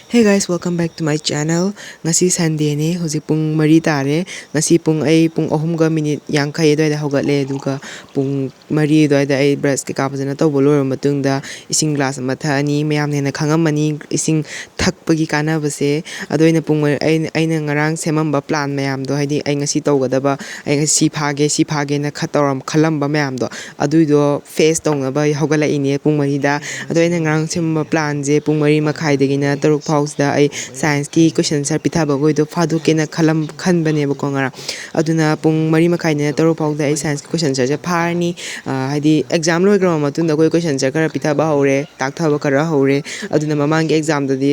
Hey guys, welcome back to my channel. Ngasi Sunday ni, hujik pung mari tare. Ngasi pung ay pung ahumga minute yang kay doy da hogatle duga pung mari doy da ay brush ke kapajana to bolor matungda ising glass mathani mayam ne na khangamani ising thakpagi kana base adoina pung ay na ngarang semamba plan mayam do haidi ay ngasi tawgadaba ay ngasi phage na khatoram khalamba mayam do aduido face tongna ba hogala ine pung mari da adoina ngarang semamba plan je pung mari makhai degina taruk ꯍꯥꯎꯁꯗ ꯑꯩ ꯁꯥꯏꯟꯁꯀꯤ ꯀꯣꯏꯁꯟ answer ꯄꯤꯊꯕꯈꯣꯏꯗꯣ ꯐꯥꯗꯣꯛꯀꯦꯅ ꯈꯟꯕꯅꯦꯕꯀꯣ ꯉꯔꯥꯡ ꯑꯗꯨꯅ ꯄꯨꯡ 4:30ꯅ ꯇꯔꯨꯛ ꯐꯥꯎꯗ ꯑꯩ ꯁꯥꯏꯟꯁꯀꯤ ꯀꯣꯏꯁꯟ ꯑꯟꯁꯔꯁꯦ ꯐꯥꯔꯅꯤ ꯍꯥꯏꯗꯤ ꯑꯦꯛꯖꯥꯝ ꯂꯣꯏꯈ꯭ꯔꯕ ꯃꯇꯨꯡꯗ ꯑꯩꯈꯣꯏ ꯀꯣꯏꯁꯟ ꯑꯟꯁꯔ ꯈꯔ ꯄꯤꯊꯕ ꯍꯧꯔꯦ ꯇꯥꯛꯊꯕ ꯈꯔ ꯍꯧꯔꯦ ꯑꯗꯨꯅ ꯃꯃꯥꯡꯒꯤ ꯑꯦꯛꯖꯥꯝꯗꯗꯤ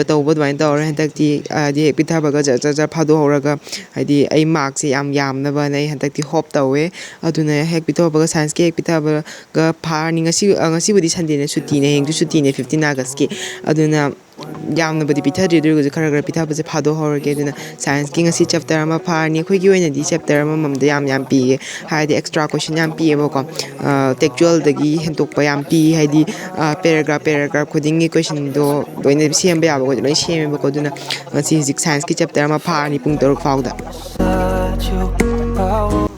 ꯇꯧꯕ ꯑꯗꯨꯃꯥꯏꯅ ꯇꯧꯔꯦ ꯍꯟꯗꯛꯇꯤ ꯍꯥꯏꯗꯤ ꯍꯦꯛ ꯄꯤꯊꯕꯒ ꯖꯔ ꯐꯥꯗꯣꯛꯍꯧꯔꯒ ꯍꯥꯏꯗꯤ ꯑꯩ ꯃꯥꯔꯛꯁꯦ ꯌꯥꯝꯅꯕꯅ ꯑꯩ ꯍꯟꯗꯛꯇꯤ ꯍꯣꯞ ꯇꯧꯋꯦ ꯑꯗꯨꯅ ꯍꯦꯛ ꯄꯤꯊꯣꯛꯄꯒ ꯁꯥꯏꯟꯁꯀꯤ ꯍꯦꯛ ꯄꯤꯊꯕꯒ ꯐꯥꯔꯅꯤ ꯉꯁꯤꯕꯨꯗꯤ ꯁꯟꯗꯦꯅ ꯁꯨꯇꯤꯅꯦ ꯍꯌꯦꯡꯁꯨ ꯁꯨꯇꯤꯅꯦ 15 ꯑꯥꯒꯁꯀꯤ ꯑꯗꯨꯅ ꯌꯥꯝꯅꯕꯨꯗꯤ ꯄꯤꯊꯗ꯭ꯔꯤ ꯑꯗꯨ ꯑꯣꯏꯔꯒꯁꯨ ꯈꯔ ꯄꯤꯊꯕꯁꯦ ꯐꯥꯗꯣꯛꯍꯧꯔꯒꯦ ꯑꯗꯨꯅ ꯁꯥꯏꯟꯁꯀꯤ ꯉꯁꯤ ꯆꯦꯞꯇꯔ ꯑꯃ ꯐꯥꯔꯅꯤ ꯑꯩꯈꯣꯏꯒꯤ ꯑꯣꯏꯅꯗꯤ ꯆꯦꯞꯇꯔ ꯑꯃꯃꯝꯗ ꯌꯥꯝ ꯄꯤꯌꯦ ꯍꯥꯏꯗꯤ ꯑꯦꯛꯁꯇ꯭ꯔꯥ ꯀꯣꯏꯁꯟ ꯌꯥꯝ ꯄꯤꯌꯦꯕꯀꯣ ꯇꯦꯛꯆꯨꯋꯦꯜꯗꯒꯤ ꯍꯦꯟꯗꯣꯛꯄ ꯌꯥꯝ ꯄꯤ ꯍꯥꯏꯗꯤ ꯄꯦꯔꯥꯒ꯭ꯔꯥꯐ ꯈꯨꯗꯤꯡꯒꯤ ꯀꯣꯏꯁꯟꯗꯣ ꯂꯣꯏꯅ ꯁꯦꯝꯕ ꯌꯥꯕꯈꯣꯏꯗꯣ ꯂꯣꯏ ꯁꯦꯝꯃꯦꯕꯀꯣ ꯑꯗꯨꯅ ꯉꯁꯤ ꯍꯧꯖꯤꯛ ꯁꯥꯏꯟꯁꯀꯤ ꯆꯦꯞꯇꯔ ꯑꯃ ꯐꯥꯔꯅꯤ ꯄꯨꯡ 6 ꯐꯥꯎꯗ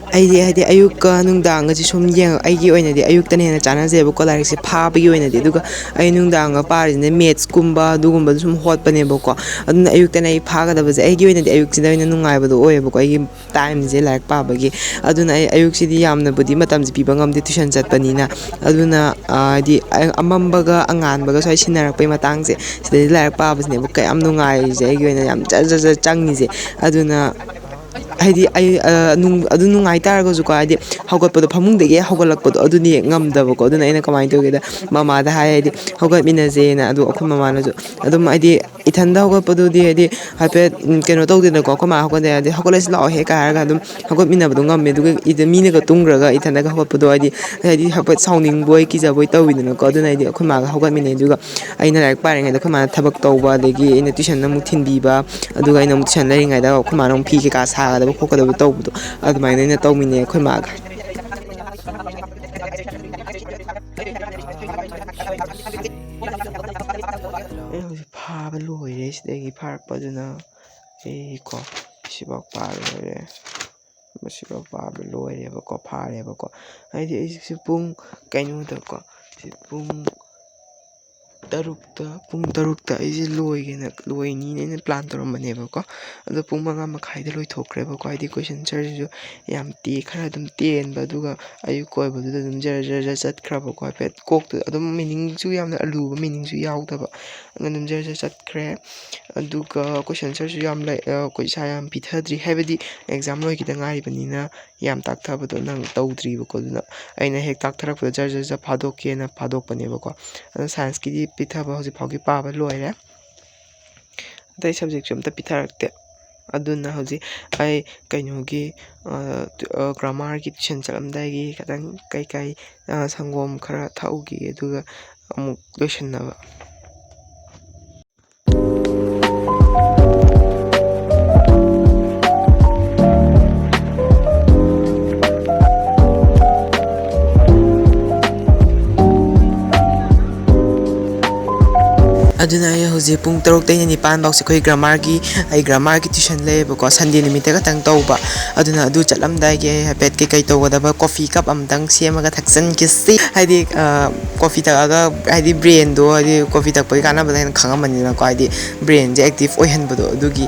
ꯑꯩꯗꯤ ꯍꯥꯏꯗꯤ ꯑꯌꯨꯛꯀ ꯅꯨꯡꯗꯥꯡꯒꯁꯦ ꯁꯨꯝ ꯑꯩꯒꯤ ꯑꯣꯏꯅꯗꯤ ꯑꯌꯨꯛꯇꯅ ꯍꯦꯟꯅ ꯆꯥꯟꯅꯖꯩꯕꯀꯣ ꯂꯥꯏꯔꯤꯛꯁꯦ ꯐꯥꯕꯒꯤ ꯑꯣꯏꯅꯗꯤ ꯑꯗꯨꯒ ꯑꯩ ꯅꯨꯡꯗꯥꯡꯒ ꯄꯥꯔꯤꯁꯤꯅ ꯃꯦꯠꯁꯀꯨꯝꯕ ꯑꯗꯨꯒꯨꯝꯕꯗꯣ ꯁꯨꯝ ꯍꯣꯠꯄꯅꯦꯕꯀꯣ ꯑꯗꯨꯅ ꯑꯌꯨꯛꯇꯅ ꯑꯩ ꯐꯥꯒꯗꯕꯁꯦ ꯑꯩꯒꯤ ꯑꯣꯏꯅꯗꯤ ꯑꯌꯨꯛꯁꯤꯗ ꯑꯣꯏꯅ ꯅꯨꯡꯉꯥꯏꯕꯗꯣ ꯑꯣꯏꯌꯦꯕꯀꯣ ꯑꯩꯒꯤ ꯇꯥꯏꯝꯁꯦ ꯂꯥꯏꯔꯤꯛ ꯄꯥꯕꯒꯤ ꯑꯗꯨꯅ ꯑꯩ ꯑꯌꯨꯛꯁꯤꯗꯤ ꯌꯥꯝꯅꯕꯨꯗꯤ ꯃꯇꯝꯁꯦ ꯄꯤꯕ ꯉꯝꯗꯦ ꯇ꯭ꯌꯨꯁꯟ ꯆꯠꯄꯅꯤꯅ ꯑꯗꯨꯅ ꯍꯥꯏꯗꯤ ꯑꯃꯝꯕꯒ ꯑꯉꯥꯟꯕꯒ ꯁ꯭ꯋꯥꯏ ꯁꯤꯟꯅꯔꯛꯄꯩ ꯃꯇꯥꯡꯁꯦ ꯁꯤꯗꯗꯤ ꯂꯥꯏꯔꯤꯛ ꯄꯥꯕꯁꯤꯅꯦꯕ ꯀꯌꯥꯝ ꯅꯨꯡꯉꯥꯏꯔꯤꯁꯦ ꯑꯩꯒꯤ ꯑꯣꯏꯅ ꯌꯥꯝ ꯖꯔ ꯆꯪꯉꯤꯁꯦ ꯑꯗꯨꯅ ꯍꯥꯏꯗꯤ ꯑꯩ ꯑꯗꯨ ꯅꯨꯡꯉꯥꯏ ꯇꯥꯔꯒꯁꯨꯀꯣ ꯍꯥꯏꯗꯤ ꯍꯧꯒꯠꯄꯗꯣ ꯐꯃꯨꯡꯗꯒꯤ ꯍꯧꯒꯠꯂꯛꯄꯗꯣ ꯑꯗꯨꯅꯤ ꯉꯝꯗꯕꯀꯣ ꯑꯗꯨꯅ ꯑꯩꯅ ꯀꯃꯥꯏꯅ ꯇꯧꯒꯦꯗ ꯃꯃꯥꯗ ꯍꯥꯏꯗꯤ ꯍꯧꯒꯠꯃꯤꯟꯅꯁꯦꯅ ꯑꯗꯣ ꯑꯩꯈꯣꯏ ꯃꯃꯥꯅꯁꯨ ꯑꯗꯨꯝ ꯍꯥꯏꯗꯤ ꯏꯊꯟꯗ ꯍꯧꯒꯠꯄꯗꯨꯗꯤ ꯍꯥꯏꯗꯤ ꯍꯥꯏꯐꯦꯠ ꯀꯩꯅꯣ ꯇꯧꯗꯦꯅꯀꯣ ꯑꯩꯈꯣꯏ ꯃꯥ ꯍꯧꯒꯠꯂꯦ ꯍꯥꯏꯗꯤ ꯍꯧꯒꯠꯂꯁꯤ ꯂꯥꯛꯑꯣ ꯍꯦꯛ ꯍꯥꯏꯔꯒ ꯑꯗꯨꯝ ꯍꯧꯒꯠꯃꯤꯟꯅꯕꯗꯣ ꯉꯝꯃꯦ ꯑꯗꯨꯒ ꯃꯤꯅꯒ ꯇꯨꯝꯈ꯭ꯔꯒ ꯏꯊꯟꯗꯒ ꯍꯧꯒꯠꯄꯗꯣ ꯍꯥꯏꯗꯤ ꯍꯥꯏꯐꯦꯠ ꯁꯥꯎꯅꯤꯡꯕꯣꯏ ꯀꯤꯖꯕꯣꯏ ꯇꯧꯋꯤꯗꯅꯀꯣ ꯑꯗꯨꯅ ꯑꯩꯗꯤ ꯑꯩꯈꯣꯏ ꯃꯥꯒ ꯍꯧꯒꯠꯃꯤꯟꯅꯩ ꯑꯗꯨꯒ ꯑꯩꯅ ꯂꯥꯏꯔꯤꯛ ꯄꯥꯔꯤꯉꯩꯗ ꯑꯩꯈꯣꯏ ꯃꯥꯅ ꯊꯕꯛ ꯇꯧꯕ ꯑꯗꯒꯤ ꯑꯩꯅ ꯇ꯭ꯌꯨꯁꯟ ꯑꯃꯨꯛ ꯊꯤꯟꯕꯤꯕ ꯑꯗꯨꯒ ꯑꯩꯅ ꯑꯃꯨꯛ ꯇ꯭ꯌꯨꯁꯟ ꯂꯩꯔꯤꯉꯩꯗ ꯑꯩꯈꯣꯏ ꯃꯥꯅ ꯑꯃꯨꯛ ꯐꯤ ꯀꯩꯀꯥ ꯁꯥꯒꯗꯕ ꯈꯣꯠꯀꯗꯕ ꯇꯧꯕꯗꯣ ꯑꯗꯨꯃꯥꯏꯅ ꯑꯩꯅ ꯇꯧꯃꯤꯟꯅꯩ ꯑꯩꯈꯣꯏ ꯃꯥꯒ ꯑꯩ ꯍꯧꯖꯤꯛ ꯐꯥꯕ ꯂꯣꯏꯔꯦ ꯁꯤꯗꯒꯤ ꯐꯥꯔꯛꯄꯗꯨꯅ ꯑꯩꯀꯣ ꯁꯤꯐꯥꯎ ꯄꯥꯕ ꯂꯣꯏꯔꯦ ꯃꯁꯤꯐꯥꯎ ꯄꯥꯕ ꯂꯣꯏꯔꯦꯕꯀꯣ ꯐꯥꯔꯦꯕꯀꯣ ꯍꯥꯏꯗꯤ ꯑꯩꯁꯦ ꯄꯨꯡ ꯀꯩꯅꯣꯗꯀꯣ ꯁꯤ ꯄꯨꯡ ꯇꯔꯨꯛꯇ ꯑꯩꯁꯦ ꯂꯣꯏꯅꯤꯅ ꯑꯩꯅ ꯄ꯭ꯂꯥꯟ ꯇꯧꯔꯝꯕꯅꯦꯕꯀꯣ ꯑꯗꯣ ꯄꯨꯡ 5:30ꯗ ꯂꯣꯏꯊꯣꯛꯈ꯭ꯔꯦꯕꯀꯣ ꯍꯥꯏꯗꯤ ꯀꯣꯏꯁꯟ ꯑꯟꯁꯔꯁꯤꯁꯨ ꯌꯥꯝ ꯈꯔ ꯑꯗꯨꯝ ꯇꯦꯟꯕ ꯑꯗꯨꯒ ꯑꯌꯨꯛ ꯑꯣꯏꯕꯗꯨꯗ ꯑꯗꯨꯝ ꯖꯔ ꯆꯠꯈ꯭ꯔꯕꯀꯣ ꯍꯥꯏꯐꯦꯠ ꯀꯣꯛꯇ ꯑꯗꯨꯝ ꯃꯤꯅꯤꯡꯁꯨ ꯌꯥꯝꯅ ꯑꯂꯨꯕ ꯃꯤꯅꯤꯡꯁꯨ ꯌꯥꯎꯗꯕ ꯑꯗꯨꯝ ꯖꯔ ꯆꯠꯈ꯭ꯔꯦ ꯑꯗꯨꯒ ꯀꯣꯏꯁꯟ ꯑꯟꯁꯔꯁꯨ ꯌꯥꯝ ꯑꯩꯈꯣꯏ ꯏꯁꯥ ꯌꯥꯝ ꯄꯤꯊꯗ꯭ꯔꯤ ꯍꯥꯏꯕꯗꯤ ꯑꯦꯛꯖꯥꯝ ꯂꯣꯏꯈꯤꯗ ꯉꯥꯏꯔꯤꯕꯅꯤꯅ ꯌꯥꯝ ꯇꯥꯛꯊꯕꯗꯣ ꯅꯪ ꯇꯧꯗ꯭ꯔꯤꯕꯀꯣ ꯑꯗꯨꯅ ꯑꯩꯅ ꯍꯦꯛ ꯇꯥꯛꯊꯔꯛꯄꯗ ꯖꯔ ꯐꯥꯗꯣꯛꯀꯦꯅ ꯐꯥꯗꯣꯛꯄꯅꯦꯕꯀꯣ ꯑꯗꯣ ꯁꯥꯏꯟꯁꯀꯤꯗꯤ ꯄꯤꯊꯕ ꯍꯧꯖꯤꯛ ꯐꯥꯎꯒꯤ ꯄꯥꯕ ꯂꯣꯏꯔꯦ ꯑꯇꯩ ꯁꯕꯖꯦꯛꯁꯨ ꯑꯝꯇ ꯄꯤꯊꯔꯛꯇꯦ ꯑꯗꯨꯅ ꯍꯧꯖꯤꯛ ꯑꯩ ꯀꯩꯅꯣꯒꯤ ꯒ꯭ꯔꯥꯃꯥꯔꯒꯤ ꯇ꯭ꯌꯨꯁꯟ ꯆꯠꯂꯝꯗꯥꯏꯒꯤ ꯈꯤꯇꯪ ꯀꯩꯀꯩ ꯁꯪꯒꯣꯝ ꯈꯔ ꯊꯛꯎꯈꯤꯒꯦ ꯑꯗꯨꯒ ꯑꯃꯨꯛ ꯂꯣꯏꯁꯤꯟꯅꯕ ꯑꯗꯨꯅ ꯑꯩ ꯍꯧꯖꯤꯛ ꯄꯨꯡ 6ꯇꯩꯅ 9 ꯐꯥꯎꯁꯦ ꯑꯩꯈꯣꯏ ꯒ꯭ꯔꯥꯃꯥꯔꯒꯤ ꯇ꯭ꯌꯨꯁꯟ ꯂꯩꯌꯦꯕꯀꯣ ꯁꯟꯗꯦ ꯅꯨꯃꯤꯠꯇ ꯈꯛꯇꯪ ꯇꯧꯕ ꯑꯗꯨꯅ ꯑꯗꯨ ꯆꯠꯂꯝꯗꯥꯏꯒꯤ ꯑꯩ ꯍꯥꯏꯐꯦꯠ ꯀꯩꯀꯩ ꯇꯧꯒꯗꯕ ꯀꯣꯐꯤ ꯀꯞ ꯑꯃꯇꯪ ꯁꯦꯝꯃꯒ ꯊꯛꯆꯟꯈꯤꯁꯤ ꯍꯥꯏꯗꯤ ꯀꯣꯐꯤ ꯊꯛꯑꯒ ꯍꯥꯏꯗꯤ ꯕ꯭ꯔꯦꯟꯗꯣ ꯍꯥꯏꯗꯤ ꯀꯣꯐꯤ ꯊꯛꯄꯒꯤ ꯀꯥꯟꯅꯕꯗ ꯍꯦꯟꯅ ꯈꯪꯉꯝꯕꯅꯤꯅꯀꯣ ꯍꯥꯏꯗꯤ ꯕ꯭ꯔꯦꯟꯁꯦ ꯑꯦꯛꯇꯤꯚ ꯑꯣꯏꯍꯟꯕꯗꯣ ꯑꯗꯨꯒꯤ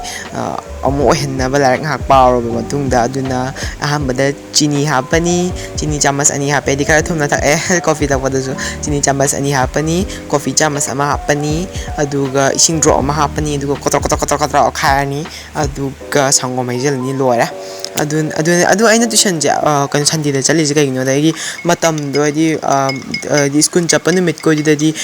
ꯑꯃꯨꯛ ꯑꯣꯏꯍꯟꯅꯕ ꯂꯥꯏꯔꯤꯛ ꯉꯥꯏꯍꯥꯛ ꯄꯥꯎꯔꯕ ꯃꯇꯨꯡꯗ ꯑꯗꯨꯅ ꯑꯍꯥꯟꯕꯗ ꯆꯤꯅꯤ ꯍꯥꯞꯄꯅꯤ ꯆꯤꯅꯤ ꯆꯥꯃꯁ 2 ꯍꯥꯞꯄꯦ ꯍꯥꯏꯗꯤ ꯈꯔ ꯊꯨꯝꯅ ꯊꯛꯑꯦ ꯀꯣꯐꯤ ꯊꯛꯄꯗꯁꯨ ꯆꯤꯅꯤ ꯆꯥꯃꯁ 2 ꯍꯥꯞꯄꯅꯤ ꯀꯣꯐꯤ ꯆꯥꯃꯁ 1 ꯍꯥꯞꯄꯅꯤ ꯑꯗꯨꯒ ꯏꯁꯤꯡ ꯗ꯭ꯔꯣꯞ 1 ꯍꯥꯞꯄꯅꯤ ꯑꯗꯨꯒ ꯀꯣꯇ꯭ꯔꯣꯛ ꯑꯣꯠꯈꯥꯏꯔꯅꯤ ꯑꯗꯨꯒ ꯁꯪꯒꯣꯝ ꯍꯩꯖꯤꯜꯂꯅꯤ ꯂꯣꯏꯔꯦ ꯑꯗꯨ ꯑꯩꯅ ꯇ꯭ꯌꯨꯁꯟꯁꯦ ꯀꯩꯅꯣ ꯁꯟꯗꯦꯗ ꯆꯠꯂꯤꯁꯦ ꯀꯩꯒꯤꯅꯣꯗ ꯑꯩꯒꯤ ꯃꯇꯝꯗꯣ ꯍꯥꯏꯗꯤ ꯁ꯭ꯀꯨꯜ ꯆꯠꯄ ꯅꯨꯃꯤꯠꯀꯣꯏꯗꯨꯗꯗꯤ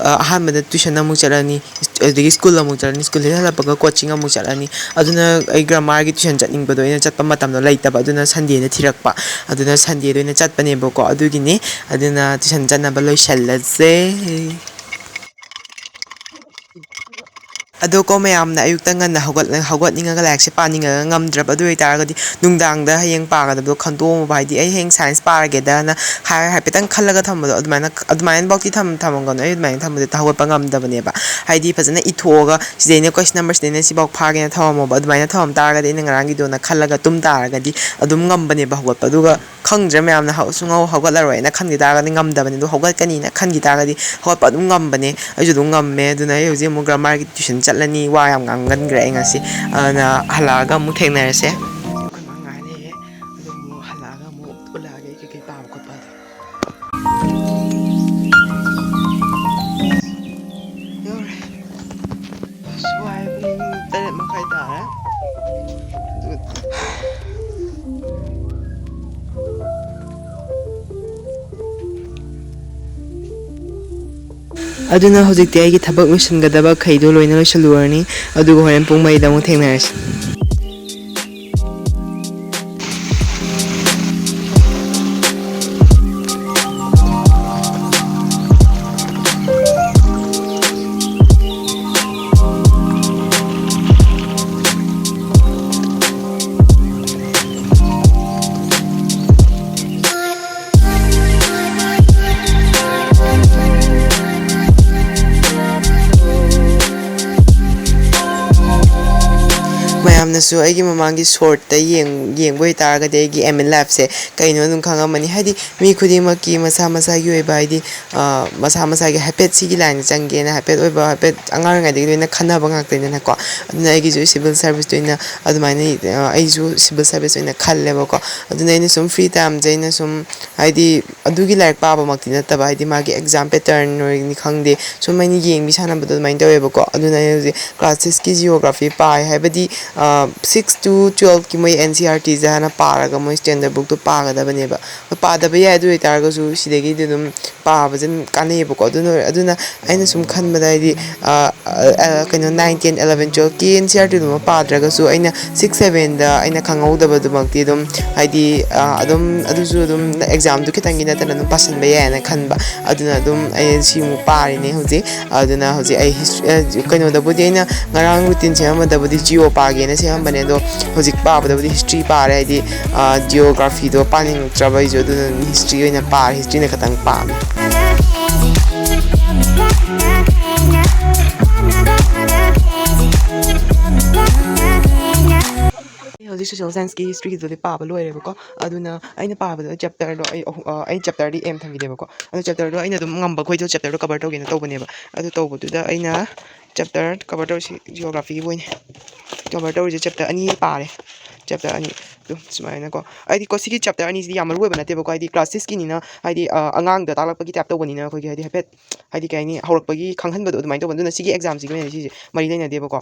ꯑꯍꯥꯟꯕꯗ ꯇ꯭ꯌꯨꯁꯟ ꯑꯃꯨꯛ ꯆꯠꯂꯅꯤ ꯑꯗꯨꯗꯒꯤ ꯁ꯭ꯀꯨꯜ ꯑꯃꯨꯛ ꯆꯠꯂꯅꯤ ꯁ꯭ꯀꯨꯜꯗꯒꯤ ꯍꯜꯂꯛꯄꯒ ꯀꯣꯆꯤꯡ ꯑꯃꯨꯛ ꯆꯠꯂꯅꯤ ꯑꯗꯨꯅ ꯑꯩ ꯒ꯭ꯔꯥꯃꯥꯔꯒꯤ ꯇ꯭ꯌꯨꯁꯟ ꯆꯠꯅꯤꯡꯕꯗꯣ ꯑꯩꯅ ꯆꯠꯄ ꯃꯇꯝꯗꯣ ꯂꯩꯇꯕ ꯑꯗꯨꯅ ꯁꯟꯗꯦꯗ ꯊꯤꯔꯛꯄ ꯑꯗꯨꯅ ꯁꯟꯗꯦꯗ ꯑꯣꯏꯅ ꯆꯠꯄꯅꯦꯕꯀꯣ ꯑꯗꯨꯒꯤꯅꯤ ꯑꯗꯨꯅ ꯇ꯭ꯌꯨꯁꯟ ꯆꯠꯅꯕ ꯂꯣꯏꯁꯜꯂꯁꯦ ꯑꯗꯣ ꯀꯣ ꯃꯌꯥꯝꯅ ꯑꯌꯨꯛꯇ ꯉꯟꯅ ꯍꯧꯒꯠꯅꯤꯡꯉꯒ ꯂꯥꯏꯔꯤꯛꯁꯦ ꯄꯥꯅꯤꯡꯉꯒ ꯉꯝꯗ꯭ꯔꯕ ꯑꯗꯨ ꯑꯣꯏꯇꯥꯔꯒꯗꯤ ꯅꯨꯡꯗꯥꯡꯗ ꯍꯌꯦꯡ ꯄꯥꯒꯗꯕꯗꯣ ꯈꯟꯗꯣꯛꯑꯝꯃꯕ ꯍꯥꯏꯗꯤ ꯑꯩ ꯍꯌꯦꯡ ꯁꯥꯏꯟꯁ ꯄꯥꯔꯒꯦꯗꯅ ꯍꯥꯏꯐꯦꯠꯇꯪ ꯈꯜꯂꯒ ꯊꯝꯕꯗꯣ ꯑꯗꯨꯃꯥꯏꯅꯐꯧꯇꯤ ꯊꯝꯃꯝꯒꯅꯣ ꯑꯩ ꯑꯗꯨꯃꯥꯏꯅ ꯊꯝꯕꯗꯤ ꯍꯧꯒꯠꯄ ꯉꯝꯗꯕꯅꯦꯕ ꯍꯥꯏꯗꯤ ꯐꯖꯅ ꯏꯊꯣꯛꯑꯒ ꯁꯤꯗꯩꯅ ꯀꯣꯏꯁꯟ ꯅꯝꯕꯔ ꯁꯤꯗꯩꯅ ꯁꯤꯐꯥꯎ ꯐꯥꯒꯦꯅ ꯊꯝꯃꯝꯃꯣꯕ ꯑꯗꯨꯃꯥꯏꯅ ꯊꯝꯃꯝ ꯇꯥꯔꯒꯗꯤ ꯑꯩꯅ ꯉꯔꯥꯡꯒꯤꯗꯣꯅ ꯈꯜꯂꯒ ꯇꯨꯝ ꯇꯥꯔꯒꯗꯤ ꯑꯗꯨꯝ ꯉꯝꯕꯅꯦꯕ ꯍꯧꯒꯠꯄ ꯑꯗꯨꯒ ꯈꯪꯗ꯭ꯔꯦ ꯃꯌꯥꯝꯅ ꯁꯨꯡꯍꯧ ꯍꯧꯒꯠꯂꯔꯣꯏꯅ ꯈꯟꯈꯤ ꯇꯥꯔꯒꯗꯤ ꯉꯝꯗꯕꯅꯤ ꯑꯗꯣ ꯍꯧꯒꯠꯀꯅꯤꯅ ꯈꯟꯈꯤ ꯇꯥꯔꯒꯗꯤ ꯍꯧꯒꯠꯄ ꯑꯗꯨꯝ ꯉꯝꯕꯅꯦ ꯑꯩꯁꯨ ꯑꯗꯨꯝ ꯉꯝꯃꯦ ꯑꯗꯨꯅ ꯑꯩ ꯍꯧꯖꯤꯛ ꯑꯃꯨꯛ ꯒ꯭ꯔꯥꯃꯥꯔꯒꯤ ꯇ꯭ꯋꯤꯁꯟ ꯆꯠꯂꯅꯤ ꯋꯥ ꯌꯥꯝ ꯉꯥꯡꯒꯟꯈ꯭ꯔꯦ ꯑꯩ ꯉꯁꯤ ꯑꯗꯨꯅ ꯍꯜꯂꯛꯑꯒ ꯑꯃꯨꯛ ꯊꯦꯡꯅꯔꯁꯦ ꯑꯩꯈꯣꯏ ꯃꯥ ꯉꯥꯏ ꯂꯩꯔꯦ ꯑꯗꯨ ꯑꯃꯨꯛ ꯍꯜꯂꯛꯑꯒ ꯑꯃꯨꯛ ꯎꯠꯂꯛꯑꯒꯦ ꯑꯩ ꯀꯩꯀꯩ ꯄꯥꯕ ꯈꯣꯠꯄ ꯑꯗꯣ ꯌꯧꯔꯦ ꯁ꯭ꯋꯥꯏ ꯄꯨꯡ 8:30 ꯇꯥꯔꯦ ꯑꯗꯨꯅ ꯍꯧꯖꯤꯛꯇꯤ ꯑꯩꯒꯤ ꯊꯕꯛ ꯂꯣꯏꯁꯤꯟꯒꯗꯕꯈꯩꯗꯣ ꯂꯣꯏꯅ ꯂꯣꯏꯁꯤꯜꯂꯨꯔꯅꯤ ꯑꯗꯨꯒ ꯍꯣꯔꯦꯟ ꯄꯨꯡ 4ꯗ ꯑꯃꯨꯛ ꯊꯦꯡꯅꯔꯁꯤ ꯃꯌꯥꯝꯅꯁꯨ ꯑꯩꯒꯤ ꯃꯃꯥꯡꯒꯤ ꯁꯣꯔꯠꯇ ꯌꯦꯡꯕ ꯑꯣꯏꯇꯥꯔꯒꯗꯤ ꯑꯩꯒꯤ ꯑꯦꯝ ꯏꯟ ꯂꯥꯏꯐꯁꯦ ꯀꯩꯅꯣ ꯑꯗꯨꯝ ꯈꯪꯉꯝꯃꯅꯤ ꯍꯥꯏꯗꯤ ꯃꯤ ꯈꯨꯗꯤꯡꯃꯛꯀꯤ ꯃꯁꯥ ꯃꯁꯥꯒꯤ ꯑꯣꯏꯕ ꯍꯥꯏꯗꯤ ꯃꯁꯥ ꯃꯁꯥꯒꯤ ꯍꯥꯏꯐꯦꯠ ꯁꯤꯒꯤ ꯂꯥꯏꯟꯗ ꯆꯪꯒꯦꯅ ꯍꯥꯏꯐꯦꯠ ꯑꯣꯏꯕ ꯍꯥꯏꯐꯦꯠ ꯑꯉꯥꯡ ꯑꯣꯏꯔꯤꯉꯩꯗꯒꯤ ꯂꯣꯏꯅ ꯈꯟꯅꯕ ꯉꯥꯛꯇꯅꯤꯅꯀꯣ ꯑꯗꯨꯅ ꯑꯩꯒꯤꯁꯨ ꯁꯤꯚꯤꯜ ꯁꯥꯔꯚꯤꯁꯇ ꯑꯣꯏꯅ ꯑꯗꯨꯃꯥꯏꯅ ꯑꯩꯁꯨ ꯁꯤꯚꯤꯜ ꯁꯥꯔꯚꯤꯁ ꯑꯣꯏꯅ ꯈꯜꯂꯦꯕꯀꯣ ꯑꯗꯨꯅ ꯑꯩꯅ ꯁꯨꯝ ꯐ꯭ꯔꯤ ꯇꯥꯏꯝꯁꯦ ꯑꯩꯅ ꯁꯨꯝ ꯍꯥꯏꯗꯤ ꯑꯗꯨꯒꯤ ꯂꯥꯏꯔꯤꯛ ꯄꯥꯕꯃꯛꯇꯤ ꯅꯠꯇꯕ ꯍꯥꯏꯗꯤ ꯃꯥꯒꯤ ꯑꯦꯛꯖꯥꯝ ꯄꯦꯇꯔꯟ ꯑꯣꯏꯅꯤ ꯈꯪꯗꯦ ꯁꯨꯝ ꯑꯩꯅ ꯌꯦꯡꯕꯤ ꯁꯥꯟꯅꯕꯗꯣ ꯑꯗꯨꯃꯥꯏꯅ ꯇꯧꯋꯦꯕꯀꯣ ꯑꯗꯨꯅ ꯑꯩ ꯍꯧꯖꯤꯛ ꯀ꯭ꯂꯥꯁ 6ꯀꯤ ꯖꯤꯑꯣꯒ꯭ꯔꯥꯐꯤ ꯄꯥꯏ ꯍꯥꯏꯕꯗꯤ 6 to 12ꯀꯤ ꯃꯣꯏ NCERTꯁꯦ ꯍꯥꯟꯅ ꯄꯥꯔꯒ ꯃꯣꯏ ꯁ꯭ꯇꯦꯟꯗꯔꯠ ꯕꯨꯛꯇꯣ ꯄꯥꯒꯗꯕꯅꯦꯕ ꯄꯥꯗꯕ ꯌꯥꯏ ꯑꯗꯨ ꯑꯣꯏꯇꯥꯔꯒꯁꯨ ꯁꯤꯗꯒꯤꯗꯤ ꯑꯗꯨꯝ ꯄꯥꯕꯁꯦ ꯑꯗꯨꯝ ꯀꯥꯟꯅꯩꯌꯦꯕꯀꯣ ꯑꯗꯨꯅ ꯑꯩꯅ ꯁꯨꯝ ꯈꯟꯕꯗ ꯍꯥꯏꯗꯤ ꯀꯩꯅꯣ 9, 10, 11, 12ꯀꯤ NCERTꯗꯨꯃ ꯄꯥꯗ꯭ꯔꯒꯁꯨ ꯑꯩꯅ 6, 7ꯗ ꯑꯩꯅ ꯈꯪꯍꯧꯗꯕꯗꯨꯃꯛꯇꯤ ꯑꯗꯨꯝ ꯍꯥꯏꯗꯤ ꯑꯗꯨꯝ ꯑꯗꯨꯁꯨ ꯑꯗꯨꯝ ꯑꯦꯛꯖꯥꯝꯗꯨ ꯈꯤꯇꯪꯒꯤ ꯅꯠꯇꯅ ꯑꯗꯨꯝ ꯄꯥꯁꯤꯟꯕ ꯌꯥꯏꯅ ꯈꯟꯕ ꯑꯗꯨꯅ ꯑꯗꯨꯝ ꯑꯩ ꯁꯤꯃꯨꯛ ꯄꯥꯔꯤꯅꯦ ꯍꯧꯖꯤꯛ ꯑꯗꯨꯅ ꯍꯧꯖꯤꯛ ꯑꯩ ꯀꯩꯅꯣꯗꯕꯨꯗꯤ ꯑꯩꯅ ꯉꯔꯥꯡ ꯔꯨꯇꯤꯟ ꯁꯦꯝꯃꯝꯕꯗꯕꯨꯗꯤ ꯖꯤꯑꯣ ꯄꯥꯒꯦꯅ ꯁꯦꯝꯃꯝꯕꯅꯦ ꯑꯗꯣ ꯍꯧꯖꯤꯛ ꯄꯥꯕꯗꯕꯨꯗꯤ ꯍꯤꯁꯇ꯭ꯔꯤ ꯄꯥꯔꯦ ꯍꯥꯏꯗꯤ ꯖꯤꯑꯣꯒ꯭ꯔꯥꯐꯤꯗꯣ ꯄꯥꯅꯤꯡꯉꯛꯇ꯭ꯔꯕ ꯑꯩꯁꯨ ꯑꯗꯨꯅ ꯍꯤꯁꯇ꯭ꯔꯤ ꯑꯣꯏꯅ ꯄꯥꯔꯦ ꯍꯤꯁꯇ꯭ꯔꯤꯅ ꯈꯤꯇꯪ ꯄꯥꯝꯃꯦ ꯍꯧꯖꯤꯛ ꯁꯣꯁꯤꯌꯦꯜ ꯁꯥꯏꯟꯁꯀꯤ ꯍꯤꯁꯇ꯭ꯔꯤꯒꯤꯗꯨꯗꯤ ꯄꯥꯕ ꯂꯣꯏꯔꯦꯕꯀꯣ ꯑꯗꯨꯅ ꯑꯩꯅ ꯄꯥꯕꯗ ꯆꯦꯞꯇꯔꯗꯣ ꯑꯩ ꯆꯦꯞꯇꯔꯗꯤ ꯑꯦꯝ ꯊꯝꯈꯤꯗꯦꯕꯀꯣ ꯑꯗꯨ ꯆꯦꯞꯇꯔꯗꯣ ꯑꯩꯅ ꯑꯗꯨꯝ ꯉꯝꯕ ꯈꯣꯏꯗꯣ ꯆꯦꯞꯇꯔꯗꯣ ꯀꯕꯔ ꯇꯧꯒꯦꯅ ꯇꯧꯕꯅꯦꯕ ꯑꯗꯨ ꯇꯧꯕꯗꯨꯗ ꯑꯩꯅ ꯆꯦꯞꯇꯔ ꯀꯕꯔ ꯇꯧꯔꯤꯁꯤ ꯖꯤꯑꯣꯒ꯭ꯔꯥꯐꯤꯒꯤ ꯑꯣꯏꯅ ꯀꯕꯔ ꯇꯧꯔꯤꯁꯦ ꯆꯦꯞꯇꯔ 2 ꯄꯥꯔꯦ ꯆꯦꯞꯇꯔ 2 ꯑꯗꯨꯝ ꯁꯨꯃꯥꯏꯅꯀꯣ ꯍꯥꯏꯗꯤ ꯁꯤꯒꯤ ꯆꯦꯞꯇꯔ 2ꯁꯤꯗꯤ ꯌꯥꯝ ꯃꯔꯨ ꯑꯣꯏꯕ ꯅꯠꯇꯦꯕꯀꯣ ꯍꯥꯏꯗꯤ ꯀ꯭ꯂꯥꯁ 6ꯀꯤꯅꯤꯅ ꯍꯥꯏꯗꯤ ꯑꯉꯥꯡꯗ ꯇꯥꯛꯂꯛꯄꯒꯤ ꯇꯥꯏꯞ ꯇꯧꯕꯅꯤꯅ ꯑꯩꯈꯣꯏꯒꯤ ꯍꯥꯏꯗꯤ ꯍꯥꯏꯐꯦꯠ ꯍꯥꯏꯗꯤ ꯀꯩ ꯍꯥꯏꯅꯤ ꯍꯧꯔꯛꯄꯒꯤ ꯈꯪꯍꯟꯕꯗꯣ ꯑꯗꯨꯃꯥꯏꯅ ꯇꯧꯕ ꯑꯗꯨꯅ ꯁꯤꯒꯤ ꯑꯦꯛꯖꯥꯝꯁꯤꯒꯤ ꯑꯣꯏꯅꯗꯤ ꯁꯤꯁꯦ ꯃꯔꯤ ꯂꯩꯅꯗꯦꯕꯀꯣ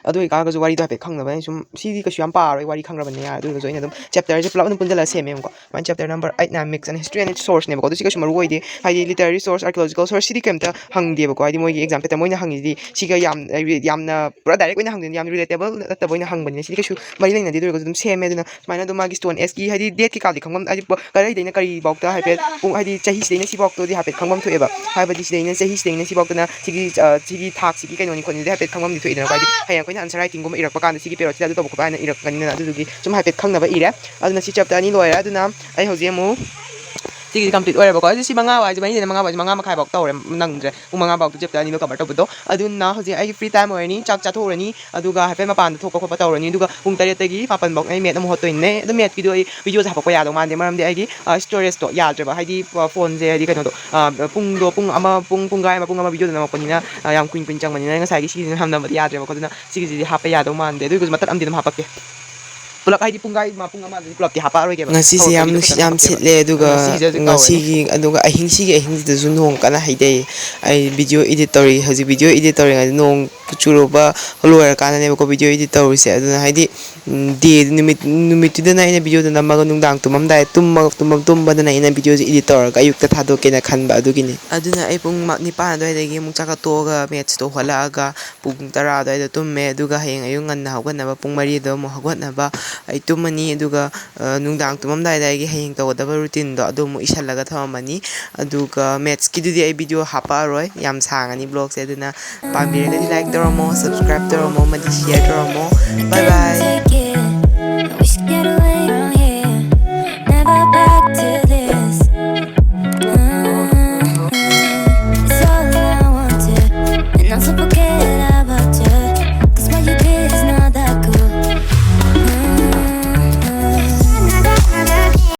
ꯑꯗꯨ ꯑꯣꯏꯇꯥꯔꯒꯁꯨ ꯋꯥꯔꯤꯗꯣ ꯍꯥꯏꯐꯦꯠ ꯈꯪꯅꯕ ꯑꯩꯅ ꯁꯨꯝ ꯁꯤꯗꯤ ꯀꯩꯁꯨ ꯌꯥꯝ ꯄꯥꯔꯣꯏ ꯋꯥꯔꯤ ꯈꯪgrabꯅꯤꯅ ꯌꯥꯔꯦ ꯑꯗꯨ ꯑꯣꯏꯔꯒꯁꯨ ꯑꯩꯅ ꯑꯗꯨꯝ ꯆꯦꯞꯇꯔꯁꯦ ꯄꯨꯂꯞ ꯑꯗꯨꯝ ꯄꯨꯟꯁꯤꯜꯂꯒ ꯁꯦꯝꯃꯦꯕꯀꯣ ꯁꯨꯃꯥꯏꯅ ꯆꯦꯞꯇꯔ ꯅꯝꯕꯔ 8, 9 ꯃꯤꯛꯁ ꯑꯦꯟ ꯍꯤꯁꯇ꯭ꯔꯤ ꯑꯦꯟ ꯁꯣꯔꯁꯅꯦꯕꯀꯣ ꯑꯗꯨ ꯁꯤ ꯀꯩꯁꯨ ꯃꯔꯨ ꯑꯣꯏꯗꯦ ꯍꯥꯏꯗꯤ ꯂꯤꯇꯔꯔꯤ ꯁꯣꯔꯁ ꯑꯥꯔꯀꯤꯑꯣꯂꯣꯖꯤꯀꯦꯜ ꯁꯣꯔꯁ ꯁꯤꯗꯤ ꯀꯩꯝꯇ ꯍꯪꯗꯦꯕꯀꯣ ꯍꯥꯏꯗꯤ ꯃꯣꯏꯒꯤ ꯑꯦꯛꯖꯥꯝ ꯄꯦꯇꯔꯟ ꯃꯣꯏꯅ ꯍꯪꯉꯤꯁꯤꯗꯤ ꯁꯤꯒ ꯌꯥꯝꯅ ꯄꯨꯔꯥ ꯗꯥꯏꯔꯦꯛ ꯑꯣꯏꯅ ꯍꯪꯗꯣꯏꯅꯤ ꯌꯥꯝꯅ ꯔꯤꯂꯦꯇꯦꯕꯜ ꯅꯠꯇꯕ ꯑꯣꯏꯅ ꯍꯪꯕꯅꯤꯅ ꯁꯤꯗꯤ ꯀꯩꯁꯨ ꯃꯔꯤ ꯂꯩꯅꯗꯦ ꯑꯗꯨ ꯑꯣꯏꯔꯒꯁꯨ ꯑꯗꯨꯝ ꯁꯦꯝꯃꯦ ꯑꯗꯨꯅ ꯁꯨꯃꯥꯏꯅ ꯑꯗꯨꯝ ꯃꯥꯒꯤ ꯁ꯭ꯇꯣꯟ ꯑꯦꯖꯀꯤ ꯍꯥꯏꯗꯤ ꯗꯦꯠ ꯀꯩꯀꯥꯗꯤ ꯈꯪꯐꯝ ꯍꯥꯏꯗꯤ ꯀꯔꯤꯗꯩꯅ ꯀꯔꯤꯐꯥꯎꯇ ꯍꯥꯏꯐꯦꯠ ꯄꯨꯡ ꯍꯥꯏꯗꯤ ꯆꯍꯤꯁꯤꯗꯩꯅ ꯁꯤꯐꯥꯎꯇꯗꯤ ꯍꯥꯏꯐꯦꯠ ꯈꯪꯐꯝ ꯊꯣꯛꯑꯦꯕ ꯍꯥꯏꯕꯗꯤ ꯆꯍꯤꯁꯤꯗꯩꯅ ꯁꯤꯐꯥꯎꯇꯅ ꯁꯤꯒꯤ ꯊꯥꯛꯁꯤꯒꯤ ꯀꯩꯅꯣꯅꯤ ꯈꯣꯠꯅꯤꯗꯤ ꯍꯥꯏꯐꯦꯠ ꯈꯪꯐꯝꯗꯤ ꯊꯣꯛꯏꯗꯅꯀꯣ ꯍꯥꯏꯗꯤ ꯍꯌꯦꯡ ꯑꯩꯈꯣꯏꯅ ꯑꯟꯁꯔ ꯔꯥꯏꯇꯤꯡꯒꯨꯝꯕ ꯏꯔꯛꯄ ꯀꯥꯟꯗ ꯁꯤꯒꯤ ꯄꯦꯔꯣꯠꯁꯤꯗ ꯑꯗꯨ ꯇꯧꯕ ꯈꯣꯠꯄ ꯍꯥꯏꯅ ꯏꯔꯛꯄꯅꯤꯅ ꯑꯗꯨꯗꯨꯒꯤ ꯁꯨꯝ ꯍꯥꯏꯐꯦꯠ ꯈꯪꯅꯕ ꯏꯔꯦ ꯑꯗꯨꯅ ꯁꯤ ꯆꯦꯞꯇꯔ 2 ꯂꯣꯏꯔꯦ ꯑꯗꯨꯅ ꯑꯩ ꯍꯧꯖꯤꯛ ꯑꯃꯨꯛ ꯁꯤꯒꯤꯗꯤ ꯀꯝꯄ꯭ꯂꯤꯠ ꯑꯣꯏꯔꯦꯕꯀꯣ ꯑꯗꯨ ꯁꯤ 5 ꯋꯥꯏꯁꯦ 5 ꯃꯈꯥꯏꯐꯥꯎ ꯇꯧꯔꯦ ꯅꯪꯗ꯭ꯔꯦ ꯄꯨꯡ 5ꯐꯥꯎꯗ ꯆꯦꯞꯇꯔ 2ꯗꯣ ꯀꯕꯔ ꯇꯧꯕꯗꯣ ꯑꯗꯨꯅ ꯍꯧꯖꯤꯛ ꯑꯩꯒꯤ ꯐ꯭ꯔꯤ ꯇꯥꯏꯝ ꯑꯣꯏꯔꯅꯤ ꯆꯥꯛ ꯆꯥꯊꯣꯛꯎꯔꯅꯤ ꯑꯗꯨꯒ ꯍꯥꯏꯐꯦꯠ ꯃꯄꯥꯟꯗ ꯊꯣꯛꯄ ꯈꯣꯠꯄ ꯇꯧꯔꯅꯤ ꯑꯗꯨꯒ ꯄꯨꯡ 8ꯇꯒꯤ 4ꯐꯥꯎ ꯑꯩ ꯃꯦꯠ ꯑꯃꯨꯛ ꯍꯣꯠꯇꯣꯏꯅꯦ ꯑꯗꯨ ꯃꯦꯠꯀꯤꯗꯣ ꯑꯩ ꯚꯤꯗꯤꯑꯣꯁꯦ ꯍꯥꯄꯛꯄ ꯌꯥꯗꯧ ꯃꯥꯟꯗꯦ ꯃꯔꯝꯗꯤ ꯑꯩꯒꯤ ꯁ꯭ꯇꯣꯔꯦꯖꯇꯣ ꯌꯥꯗ꯭ꯔꯦꯕ ꯍꯥꯏꯗꯤ ꯐꯣꯟꯁꯦ ꯍꯥꯏꯗꯤ ꯀꯩꯅꯣꯗꯣ ꯄꯨꯡꯈꯥꯏ ꯑꯃ ꯚꯤꯗꯤꯑꯣꯗ ꯅꯝꯃꯛꯄꯅꯤꯅ ꯌꯥꯝ ꯀꯨꯏꯅ ꯆꯪꯕꯅꯤꯅ ꯉꯁꯥꯏꯒꯤ ꯁꯤꯒꯤꯁꯤꯅ ꯅꯝꯕꯗꯤ ꯌꯥꯗ꯭ꯔꯦꯕꯀꯣ ꯑꯗꯨꯅ ꯁꯤꯒꯤꯁꯤꯗꯤ ꯍꯥꯞꯄ ꯌꯥꯗꯧ ꯃꯥꯟꯗꯦ ꯑꯗꯨ ꯑꯣꯏꯔꯒꯁꯨ ꯃꯇꯠ ꯑꯃꯗꯤ ꯑꯗꯨꯝ ꯍꯥꯄꯛꯀꯦ ꯄꯨꯂꯞ ꯍꯥꯏꯗꯤ ꯄꯨꯡ ꯑꯃꯗꯗꯤ ꯄꯨꯂꯞꯇꯤ ꯍꯥꯄꯛꯑꯔꯣꯏꯒꯦꯕ ꯉꯁꯤꯁꯦ ꯍꯧꯔꯛꯄꯒꯤꯗꯣ ꯈꯤꯇꯪ ꯌꯥꯝ ꯍꯥꯄꯛꯀꯦꯕ ꯁꯤꯠꯂꯦ ꯑꯗꯨꯅ ꯑꯗꯨꯒ ꯁꯤꯒꯤꯁꯦ ꯍꯧꯖꯤꯛ ꯇꯧꯔꯅꯤ ꯉꯁꯤꯒꯤ ꯑꯗꯨꯒ ꯁꯤꯒꯤ ꯑꯍꯤꯡꯁꯤꯗꯁꯨ ꯅꯣꯡ ꯀꯟꯅ ꯍꯩꯊꯩ ꯑꯩ ꯚꯤꯗꯤꯑꯣ ꯏꯗꯤꯠ ꯇꯧꯔꯤ ꯍꯧꯖꯤꯛ ꯚꯤꯗꯤꯑꯣ ꯏꯗꯤꯠ ꯇꯧꯔꯤꯉꯩꯗ ꯅꯣꯡ ꯆꯨꯔꯨꯕ ꯂꯣꯏꯔꯀꯥꯟꯗꯅꯦꯕꯀꯣ ꯚꯤꯗꯤꯑꯣ ꯏꯗꯤꯠ ꯇꯧꯔꯤꯁꯦ ꯑꯗꯨꯅ ꯍꯥꯏꯗꯤ ꯅꯨꯃꯤꯠꯇꯨꯗꯅ ꯑꯩꯅ ꯚꯤꯗꯤꯑꯣꯗꯣ ꯅꯝꯃꯒ ꯅꯨꯡꯗꯥꯡ ꯇꯨꯝꯃꯝꯗꯥꯏ ꯇꯨꯝꯕꯗꯅ ꯑꯩꯅ ꯚꯤꯗꯤꯑꯣꯁꯦ ꯏꯗꯤꯠ ꯇꯧꯔꯒ ꯑꯌꯨꯛꯇ ꯊꯥꯗꯣꯛꯀꯦꯅ ꯈꯟꯕ ꯑꯗꯨꯒꯤꯅꯤ ꯑꯗꯨꯅ ꯑꯩ ꯄꯨꯡ 9 ꯑꯗꯨꯋꯥꯏꯗꯒꯤ ꯑꯃꯨꯛ ꯆꯥꯛꯀ ꯃꯦꯠꯁꯇꯣ ꯍꯣꯠꯂꯛꯑꯒ ꯄꯨꯡ 10 ꯑꯗꯨꯋꯥꯏꯗ ꯇꯨꯝꯃꯦ ꯑꯗꯨꯒ ꯍꯌꯦꯡ ꯑꯌꯨꯛ ꯉꯟꯅ ꯍꯧꯒꯠꯅꯕ ꯄꯨꯡ 4ꯗ ꯑꯃꯨꯛ ꯍꯧꯒꯠꯅꯕ ꯑꯩ ꯇꯨꯝꯃꯅꯤ ꯑꯗꯨꯒ ꯅꯨꯡꯗꯥꯡ ꯇꯨꯝꯃꯝꯗꯥꯏꯗ ꯑꯩꯒꯤ ꯍꯌꯦꯡ ꯇꯧꯒꯗꯕ ꯔꯨꯇꯤꯟꯗꯣ ꯑꯗꯨ ꯑꯃꯨꯛ ꯏꯁꯜꯂꯒ ꯊꯝꯃꯝꯃꯅꯤ ꯑꯗꯨꯒ ꯃꯦꯠꯁꯀꯤꯗꯨꯗꯤ ꯑꯩ ꯚꯤꯗꯤꯑꯣ ꯍꯥꯞꯄꯛꯑꯔꯣꯏ ꯌꯥꯝ ꯁꯥꯡꯉꯅꯤ ꯕ꯭ꯂꯣꯒꯁꯦ ꯑꯗꯨꯅ ꯄꯥꯝꯕꯤꯔꯒꯗꯤ ꯂꯥꯏꯛ ꯇꯧꯔꯝꯃꯣ ꯁꯕꯁꯀ꯭ꯔꯥꯏꯕ ꯇꯧꯔꯝꯃꯣ ꯑꯃꯗꯤ ꯁꯤꯌꯔ ꯇꯧꯔꯝꯃꯣ ꯕꯥꯏ ꯕꯥꯏ